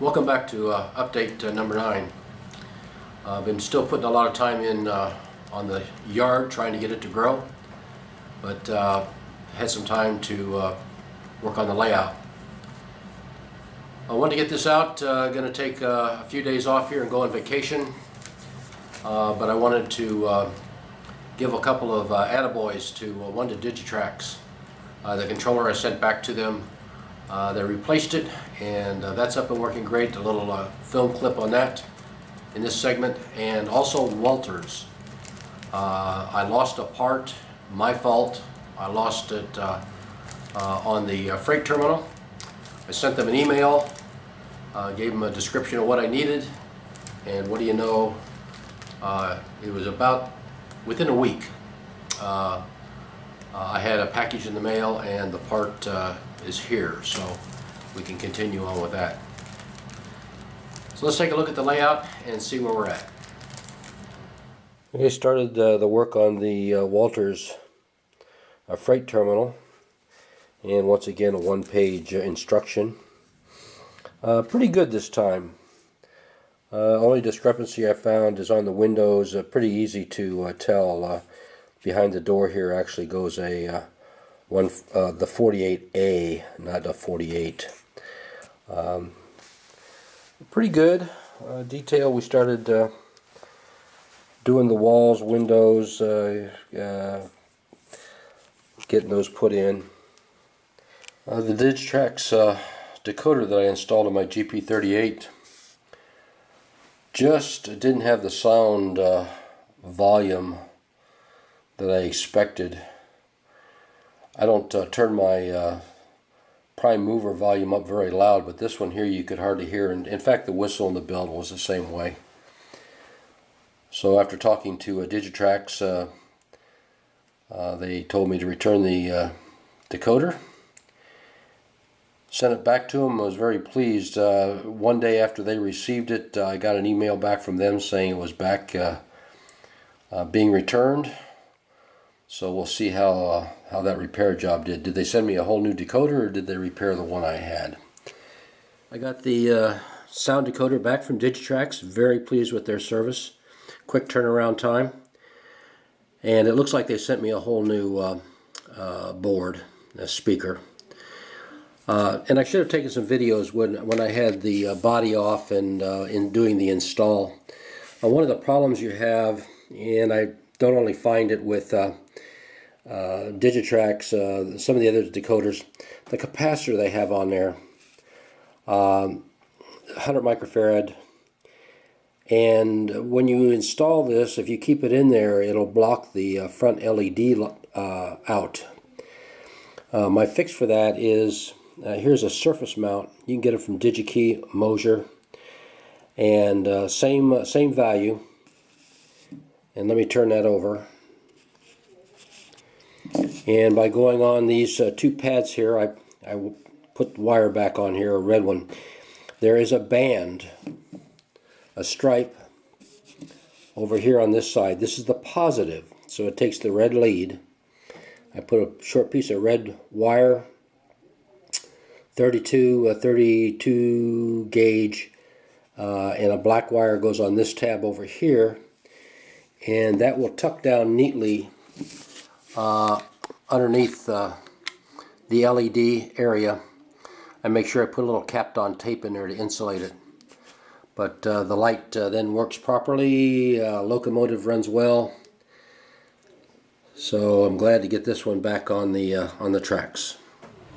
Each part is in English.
Welcome back to update number 9. I've been still putting a lot of time in on the yard trying to get it to grow, but had some time to work on the layout. I want to get this out. Going to take a few days off here and go on vacation, but I wanted to give a couple of attaboys to one to Digitrax. The controller I sent back to them, they replaced it, and that's up and working great. A little film clip on that in this segment. And also Walthers. I lost a part, my fault. I lost it on the freight terminal. I sent them an email, gave them a description of what I needed, and what do you know, it was about within a week. I had a package in the mail and the part is here, so we can continue on with that. So let's take a look at the layout and see where we're at. We started the work on the Walthers Freight Terminal, and once again a one-page instruction. Pretty good this time. Only discrepancy I found is on the windows. Pretty easy to tell. Behind the door here actually goes a the 48A, not a 48. Pretty good detail. We started doing the walls, windows, getting those put in. The Digitrax decoder that I installed on my GP38 just didn't have the sound volume that I expected. I don't turn my prime mover volume up very loud, but this one here you could hardly hear, and in fact the whistle in the build was the same way. So after talking to Digitrax, they told me to return the decoder. Sent it back to them. I was very pleased. One day after they received it, I got an email back from them saying it was back being returned. So we'll see how that repair job did. Did they send me a whole new decoder, or did they repair the one I had? I got the sound decoder back from Digitrax. Very pleased with their service. Quick turnaround time. And it looks like they sent me a whole new board, a speaker. And I should have taken some videos when I had the body off and in doing the install. One of the problems you have, and I don't only find it with Digitrax, some of the other decoders, the capacitor they have on there, 100 microfarad, and when you install this, if you keep it in there, it'll block the front LED out. My fix for that is, here's a surface mount. You can get it from DigiKey, Mosier, and same value. And let me turn that over. And by going on these two pads here, I will put the wire back on here, a red one. There is a band, a stripe over here on this side. This is the positive, so it takes the red lead. I put a short piece of red wire, 32 gauge, and a black wire goes on this tab over here, and that will tuck down neatly underneath the LED area. I make sure I put a little capped on tape in there to insulate it. But the light then works properly, locomotive runs well. So I'm glad to get this one back on the tracks.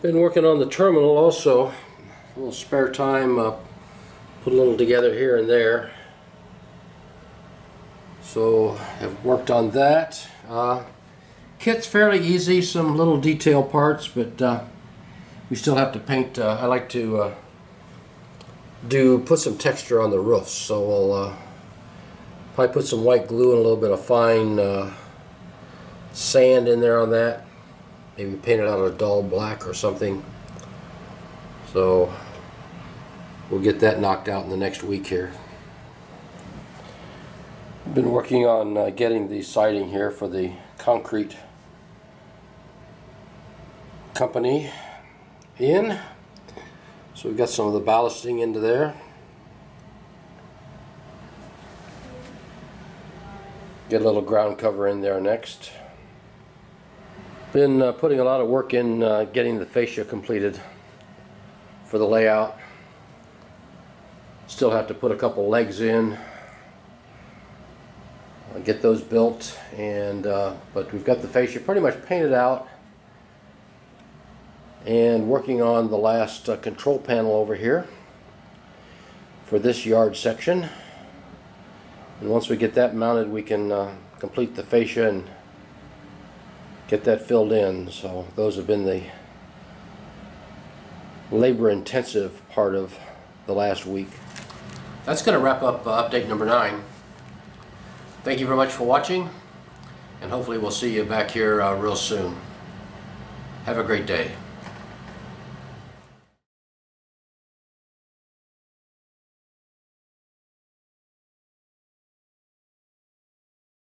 Been working on the terminal also. A little spare time, put a little together here and there. So I've worked on that. Kit's fairly easy, some little detail parts, but we still have to paint. I like to put some texture on the roofs, so we'll probably put some white glue and a little bit of fine sand in there on that. Maybe paint it out a dull black or something. So we'll get that knocked out in the next week here. I've been working on getting the siding here for the concrete company in. So we've got some of the ballasting into there. Get a little ground cover in there next. Been putting a lot of work in getting the fascia completed for the layout. Still have to put a couple legs in, get those built, and but we've got the fascia pretty much painted out, and working on the last control panel over here for this yard section. And once we get that mounted, we can complete the fascia and get that filled in. So those have been the labor-intensive part of the last week. That's going to wrap up update number 9. Thank you very much for watching, and hopefully we'll see you back here real soon. Have a great day.